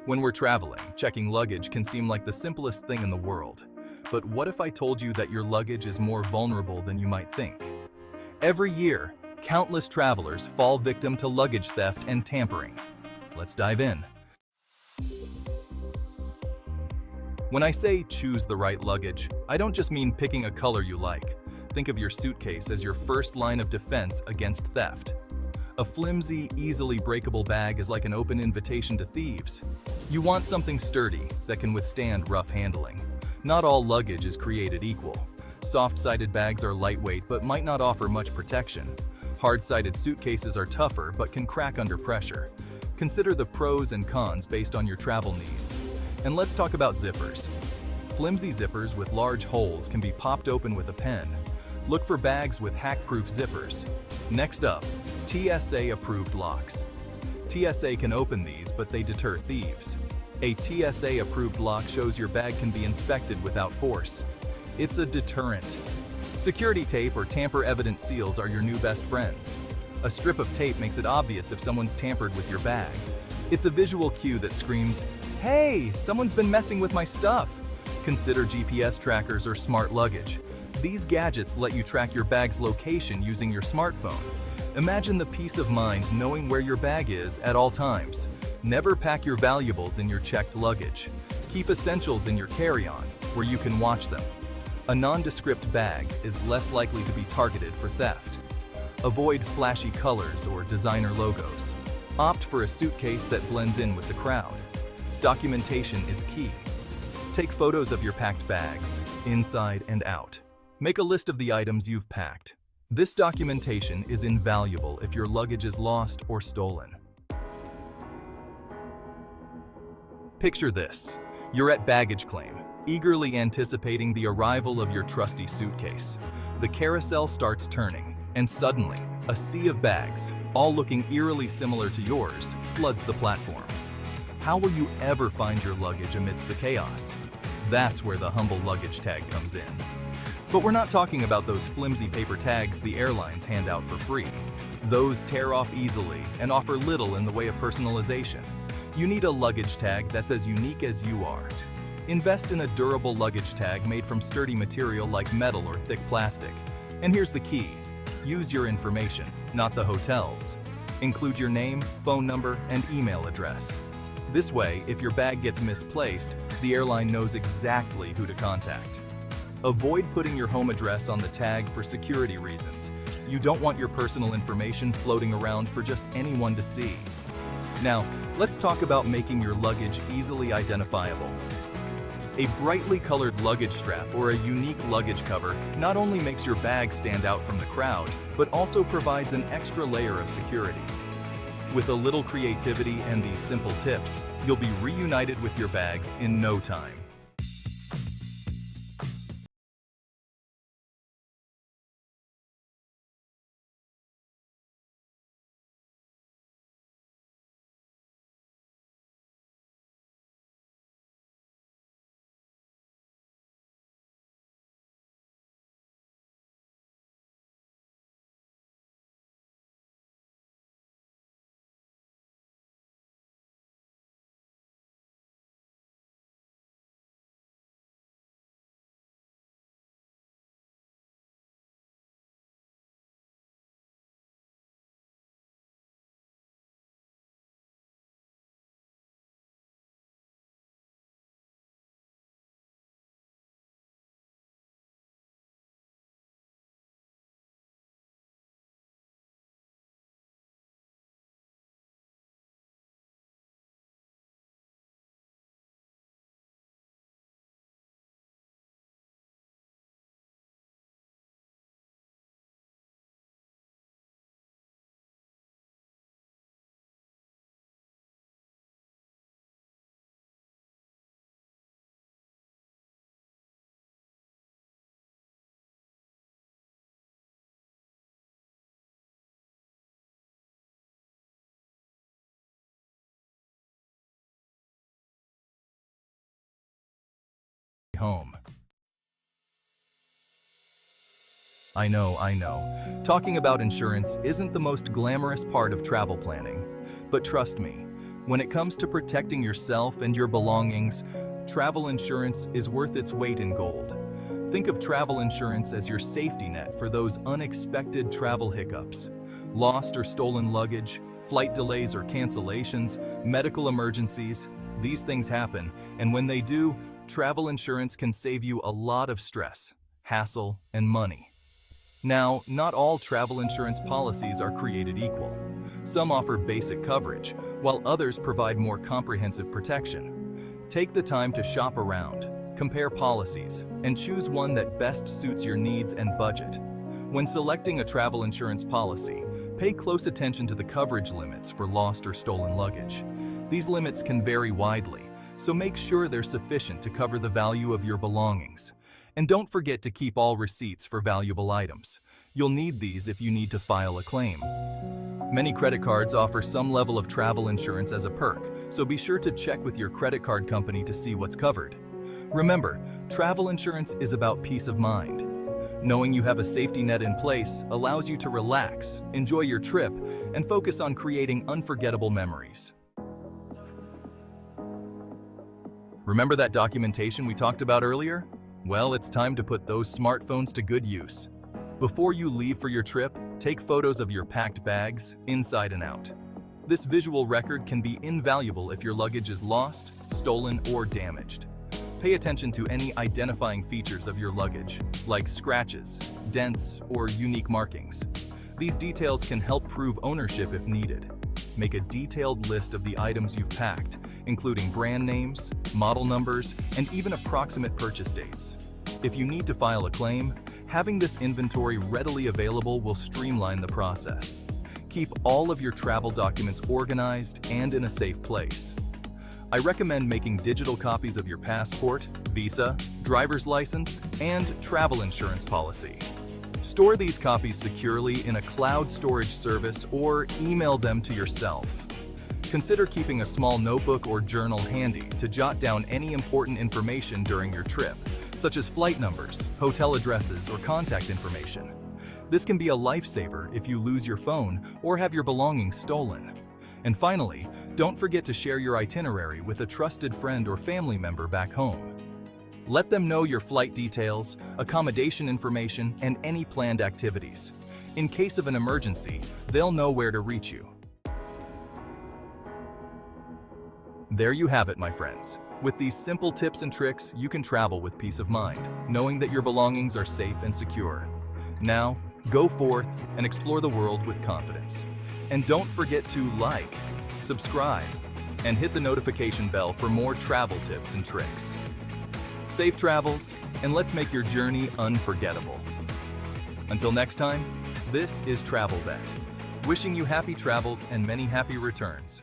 When we're traveling, checking luggage can seem like the simplest thing in the world. But what if I told you that your luggage is more vulnerable than you might think? Every year, countless travelers fall victim to luggage theft and tampering. Let's dive in. When I say choose the right luggage, I don't just mean picking a color you like. Think of your suitcase as your first line of defense against theft. A flimsy, easily breakable bag is like an open invitation to thieves. You want something sturdy that can withstand rough handling. Not all luggage is created equal. Soft-sided bags are lightweight but might not offer much protection. Hard-sided suitcases are tougher but can crack under pressure. Consider the pros and cons based on your travel needs. And let's talk about zippers. Flimsy zippers with large holes can be popped open with a pen. Look for bags with hack-proof zippers. Next up, TSA-approved locks. TSA can open these, but they deter thieves. A TSA-approved lock shows your bag can be inspected without force. It's a deterrent. Security tape or tamper-evident seals are your new best friends. A strip of tape makes it obvious if someone's tampered with your bag. It's a visual cue that screams, "Hey, someone's been messing with my stuff." Consider GPS trackers or smart luggage. These gadgets let you track your bag's location using your smartphone. Imagine the peace of mind knowing where your bag is at all times. Never pack your valuables in your checked luggage. Keep essentials in your carry-on, where you can watch them. A nondescript bag is less likely to be targeted for theft. Avoid flashy colors or designer logos. Opt for a suitcase that blends in with the crowd. Documentation is key. Take photos of your packed bags, inside and out. Make a list of the items you've packed. This documentation is invaluable if your luggage is lost or stolen. Picture this. You're at baggage claim, eagerly anticipating the arrival of your trusty suitcase. The carousel starts turning, and suddenly, a sea of bags, all looking eerily similar to yours, floods the platform. How will you ever find your luggage amidst the chaos? That's where the humble luggage tag comes in. But we're not talking about those flimsy paper tags the airlines hand out for free. Those tear off easily and offer little in the way of personalization. You need a luggage tag that's as unique as you are. Invest in a durable luggage tag made from sturdy material like metal or thick plastic. And here's the key. Use your information, not the hotel's. Include your name, phone number, and email address. This way, if your bag gets misplaced, the airline knows exactly who to contact. Avoid putting your home address on the tag for security reasons. You don't want your personal information floating around for just anyone to see. Now, let's talk about making your luggage easily identifiable. A brightly colored luggage strap or a unique luggage cover not only makes your bag stand out from the crowd, but also provides an extra layer of security. With a little creativity and these simple tips, you'll be reunited with your bags in no time. Home. I know. Talking about insurance isn't the most glamorous part of travel planning. But trust me, When it comes to protecting yourself and your belongings, travel insurance is worth its weight in gold. Think of travel insurance as your safety net for those unexpected travel hiccups. Lost or stolen luggage, flight delays or cancellations, medical emergencies. These things happen, and when they do, travel insurance can save you a lot of stress, hassle, and money. Now, not all travel insurance policies are created equal. Some offer basic coverage, while others provide more comprehensive protection. Take the time to shop around, compare policies, and choose one that best suits your needs and budget. When selecting a travel insurance policy, pay close attention to the coverage limits for lost or stolen luggage. These limits can vary widely, so make sure they're sufficient to cover the value of your belongings. And don't forget to keep all receipts for valuable items. You'll need these if you need to file a claim. Many credit cards offer some level of travel insurance as a perk, so be sure to check with your credit card company to see what's covered. Remember, travel insurance is about peace of mind. Knowing you have a safety net in place allows you to relax, enjoy your trip, and focus on creating unforgettable memories. Remember that documentation we talked about earlier? Well, it's time to put those smartphones to good use. Before you leave for your trip, take photos of your packed bags, inside and out. This visual record can be invaluable if your luggage is lost, stolen, or damaged. Pay attention to any identifying features of your luggage, like scratches, dents, or unique markings. These details can help prove ownership if needed. Make a detailed list of the items you've packed, including brand names, model numbers, and even approximate purchase dates. If you need to file a claim, having this inventory readily available will streamline the process. Keep all of your travel documents organized and in a safe place. I recommend making digital copies of your passport, visa, driver's license, and travel insurance policy. Store these copies securely in a cloud storage service or email them to yourself. Consider keeping a small notebook or journal handy to jot down any important information during your trip, such as flight numbers, hotel addresses, or contact information. This can be a lifesaver if you lose your phone or have your belongings stolen. And finally, don't forget to share your itinerary with a trusted friend or family member back home. Let them know your flight details, accommodation information, and any planned activities. In case of an emergency, they'll know where to reach you. There you have it, my friends. With these simple tips and tricks, you can travel with peace of mind, knowing that your belongings are safe and secure. Now, go forth and explore the world with confidence. And don't forget to like, subscribe, and hit the notification bell for more travel tips and tricks. Safe travels, and let's make your journey unforgettable. Until next time, this is Travel Vet, wishing you happy travels and many happy returns.